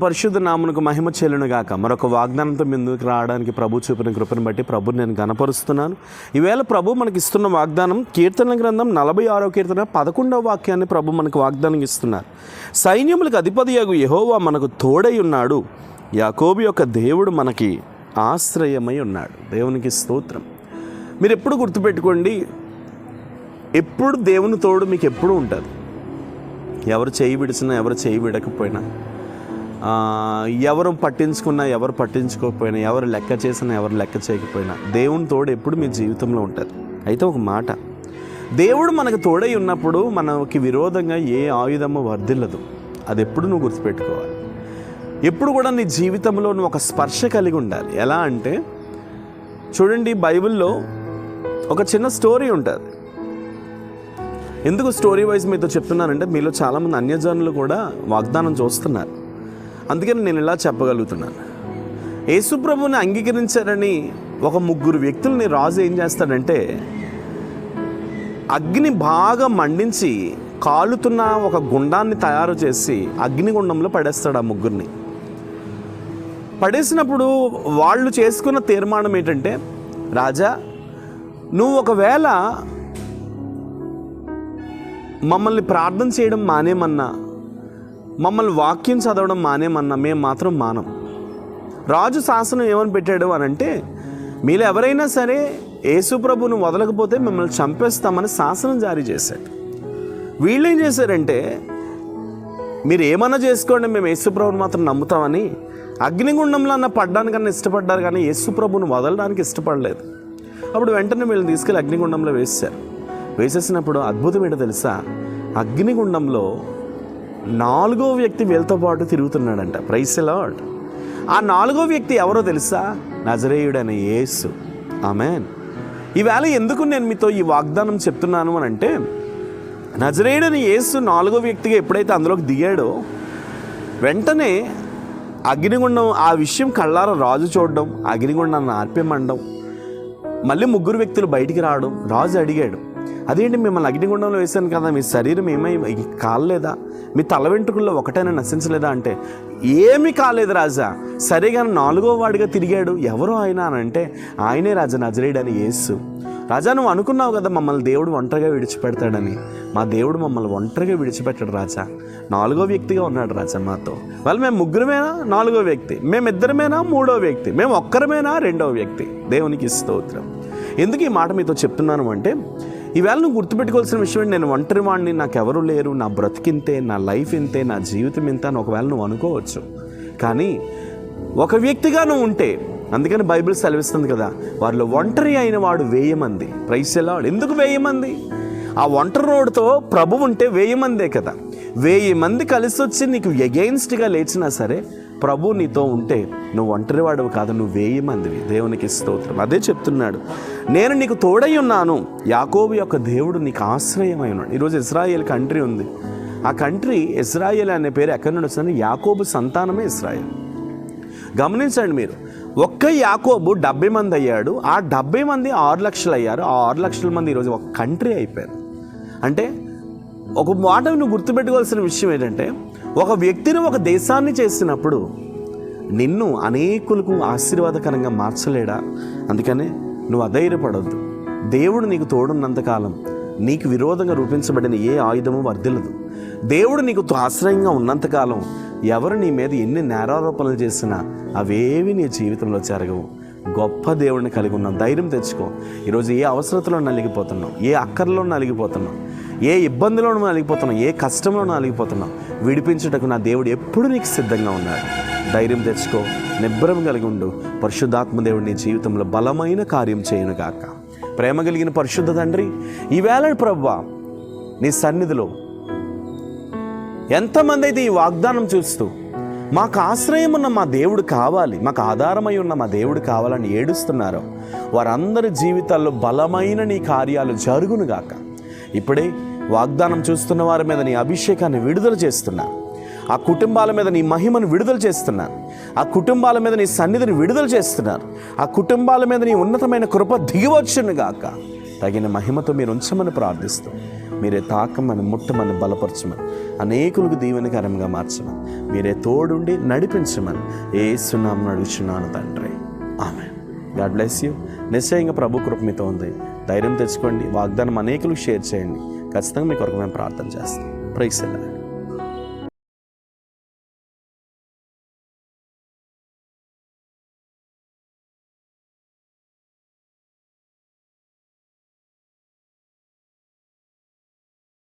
పరిశుద్ధ నామమునకు మహిమ చెల్లునుగాక. మరొక వాగ్దానంతో ముందుకు రావడానికి ప్రభు చూపిన కృపను బట్టి ప్రభుని నేను గణపరుస్తున్నాను. ఈవేళ ప్రభు మనకి ఇస్తున్న వాగ్దానం కీర్తన గ్రంథం 46వ కీర్తన 11వ వాక్యాన్ని ప్రభు మనకు వాగ్దానం ఇస్తున్నారు. సైన్యములకు అధిపతియగు యెహోవా మనకు తోడై ఉన్నాడు, యాకోబు యొక్క దేవుడు మనకి ఆశ్రయమై ఉన్నాడు. దేవునికి స్తోత్రం. మీరు ఎప్పుడు గుర్తుపెట్టుకోండి, ఎప్పుడు దేవుని తోడు మీకు ఎప్పుడు ఉంటుంది. ఎవరు చేయి విడిచినా, ఎవరు చేయి విడకపోయినా, ఎవరు పట్టించుకున్నా, ఎవరు పట్టించుకోకపోయినా, ఎవరు లెక్క చేసినా, ఎవరు లెక్క చేయకపోయినా దేవుని తోడు ఎప్పుడు మీ జీవితంలో ఉంటుంది. అయితే ఒక మాట, దేవుడు మనకు తోడై ఉన్నప్పుడు మనకి విరోధంగా ఏ ఆయుధము వర్ధిల్లదు. అది ఎప్పుడు నువ్వు గుర్తుపెట్టుకోవాలి. ఎప్పుడు కూడా నీ జీవితంలో నువ్వు ఒక స్పర్శ కలిగి ఉండాలి. ఎలా అంటే చూడండి, బైబిల్లో ఒక చిన్న స్టోరీ ఉంటుంది. ఎందుకు స్టోరీ వైజ్ మీతో చెప్తున్నానంటే మీలో చాలామంది అన్యజనులు కూడా వాగ్దానం చూస్తున్నారు. అందుకని నేను ఇలా చెప్పగలుగుతున్నాను. యేసుప్రభుని అంగీకరించారని ఒక 3 వ్యక్తుల్ని రాజు ఏం చేస్తాడంటే అగ్ని బాగా మండించి కాలుతున్న ఒక గుండాన్ని తయారు చేసి అగ్నిగుండంలో పడేస్తాడు ఆ 3 పడేసినప్పుడు వాళ్ళు చేసుకున్న తీర్మానం ఏంటంటే, రాజా నువ్వు ఒకవేళ మమ్మల్ని ప్రార్థన చేయడం మానేమన్నా, మమ్మల్ని వాక్యం చదవడం మానేమన్నా మేము మాత్రం మానం. రాజు శాసనం ఏమని పెట్టాడు అని అంటే, మీలో ఎవరైనా సరే యేసుప్రభుని వదలకపోతే మిమ్మల్ని చంపేస్తామని శాసనం జారీ చేశాడు. వీళ్ళు ఏం చేశారంటే, మీరు ఏమన్నా చేసుకోండి, మేము యేసుప్రభుని మాత్రం నమ్ముతామని అగ్నిగుండంలో అన్న పడ్డానికన్నా ఇష్టపడ్డారు, కానీ యేసుప్రభుని వదలడానికి ఇష్టపడలేదు. అప్పుడు వెంటనే వీళ్ళని తీసుకెళ్ళి అగ్నిగుండంలో వేశారు. వేసేసినప్పుడు అద్భుతం ఏంటో తెలుసా, అగ్నిగుండంలో 4వ వ్యక్తి వీళ్ళతో పాటు తిరుగుతున్నాడంట. Praise the lord. ఆ 4వ వ్యక్తి ఎవరో తెలుసా, నజరేయుడైన యేసు. ఆమేన్. ఈవేళ ఎందుకు నేను మీతో ఈ వాగ్దానం చెప్తున్నాను అని అంటే, నజరేయుడైన యేసు 4వ వ్యక్తిగా ఎప్పుడైతే అందులోకి దిగాడో వెంటనే అగ్నిగుండం ఆ విషయం కళ్ళారా రాజు చూడడం, అగ్నిగుండాన్ని ఆర్పేమండం, మళ్ళీ 3 వ్యక్తులు బయటికి రావడం. రాజు అడిగాడు, అదేంటి మిమ్మల్ని అగ్నిగుండంలో వేశాను కదా, మీ శరీరం ఏమై కాలేదా, మీ తల వెంట్రుకల్లో ఒకటైనా నశించలేదా అంటే, ఏమీ కాలేదు రాజా. సరేగా 4వ వాడిగా తిరిగాడు, ఎవరో ఆయన అని అంటే, ఆయనే రాజా నజరేయుడైన యేసు. రాజా నువ్వు అనుకున్నావు కదా మమ్మల్ని దేవుడు ఒంటరిగా విడిచిపెడతాడని, మా దేవుడు మమ్మల్ని ఒంటరిగా విడిచిపెట్టాడు రాజా. 4వ వ్యక్తిగా ఉన్నాడు రాజా మాతో. వాళ్ళు మేము 3మేనా 4వ వ్యక్తి, మేము 2మేనా 3వ వ్యక్తి, మేము ఒక్కరమేనా 2వ వ్యక్తి. దేవునికి స్తోత్రం. ఎందుకు ఈ మాట మీతో చెప్తున్నాను అంటే, ఈవేళ నువ్వు గుర్తుపెట్టుకోవాల్సిన విషయం, నేను ఒంటరి వాడిని, నాకెవరు లేరు, నా బ్రతికింతే, నా లైఫ్ ఇంతే, నా జీవితం ఇంత అని ఒకవేళ నువ్వు అనుకోవచ్చు. కానీ ఒక వ్యక్తిగా నువ్వు ఉంటే, అందుకని బైబిల్ సెలవిస్తుంది కదా, వారిలో ఒంటరి అయిన వాడు 1000 మంది. Praise the lord. ఎందుకు 1000 మంది? ఆ ఒంటరి రోడ్డుతో ప్రభు ఉంటే 1000 మందే కదా. 1000 మంది కలిసి వచ్చి నీకు ఎగెయిన్స్ట్గా లేచినా సరే ప్రభు నీతో ఉంటే నువ్వు ఒంటరివాడవు కాదు, నువ్వు 1000 మందివి. దేవునికి స్తోత్రం. అదే చెప్తున్నాడు, నేను నీకు తోడై ఉన్నాను, యాకోబు యొక్క దేవుడు నీకు ఆశ్రయమై ఉన్నాడు. ఈరోజు ఇజ్రాయేల్ కంట్రీ ఉంది. ఆ కంట్రీ ఇజ్రాయేల్ అనే పేరు ఎక్కడి నుండి వస్తుంది? యాకోబు సంతానమే ఇజ్రాయేల్. గమనించండి మీరు, ఒక్క యాకోబు 70 మంది అయ్యాడు, ఆ 70 మంది 6 లక్షలు అయ్యారు, ఆ 6 లక్షల మంది ఈరోజు ఒక కంట్రీ అయిపోయారు. అంటే ఒక మాట నువ్వు గుర్తుపెట్టుకోవాల్సిన విషయం ఏంటంటే, ఒక వ్యక్తిని ఒక దేశాన్ని చేసినప్పుడు నిన్ను అనేకులకు ఆశీర్వాదకరంగా మార్చలేడా? అందుకనే నువ్వు అధైర్యపడొద్దు. దేవుడు నీకు తోడున్నంతకాలం నీకు విరోధంగా రూపించబడిన ఏ ఆయుధము వర్ధిల్లదు. దేవుడు నీకు ఆశ్రయంగా ఉన్నంతకాలం ఎవరు నీ మీద ఎన్ని నేరారోపణలు చేసినా అవేవి నీ జీవితంలో జరగవు. గొప్ప దేవుడిని కలిగి ఉన్నాం. ధైర్యం తెచ్చుకో. ఈరోజు ఏ అవసరతలో నలిగిపోతున్నావు, ఏ అక్కర్లో నలిగిపోతున్నావు, ఏ ఇబ్బందిలో నలిగిపోతున్నావు, ఏ కష్టంలో నలిగిపోతున్నావు, విడిపించుటకు నా దేవుడు ఎప్పుడు నీకు సిద్ధంగా ఉన్నాడు. ధైర్యం తెచ్చుకో, నిబ్బరం కలిగి ఉండు. పరిశుద్ధాత్మ దేవుడు నీ జీవితంలో బలమైన కార్యం చేయనుగాక. ప్రేమ కలిగిన పరిశుద్ధ తండ్రి, ఈవేళ ప్రభువా నీ సన్నిధిలో ఎంతమంది అయితే ఈ వాగ్దానం చూస్తూ మాకు ఆశ్రయం ఉన్న మా దేవుడు కావాలి, మాకు ఆధారమై ఉన్న మా దేవుడు కావాలని ఏడుస్తున్నారో వారందరి జీవితాల్లో బలమైన నీ కార్యాలు జరుగునుగాక. ఇప్పుడే వాగ్దానం చూస్తున్న వారి మీద నీ అభిషేకాన్ని విడుదల చేస్తున్నా. ఆ కుటుంబాల మీద నీ మహిమను విడుదల చేస్తున్నారు. ఆ కుటుంబాల మీద నీ సన్నిధిని విడుదల చేస్తున్నారు. ఆ కుటుంబాల మీద నీ ఉన్నతమైన కృప దిగివచ్చునుగాక. తగిన మహిమతో మీరు ఉంచమని ప్రార్థిస్తూ మీరే తాకమని, ముట్టమని, బలపరచమని, అనేకులకు దీవెనకరంగా మార్చమని, మీరే తోడుండి నడిపించమని యేసు నామమున అడుగుచున్నాను తండ్రి. ఆమేన్. God bless you. నిశ్చయంగా ప్రభు కృప మీతో ఉంది. ధైర్యం తెచ్చుకోండి. వాగ్దానం అనేకులకు షేర్ చేయండి. ఖచ్చితంగా మీ కొరకు మేము ప్రార్థన చేస్తాం. Praise the lord.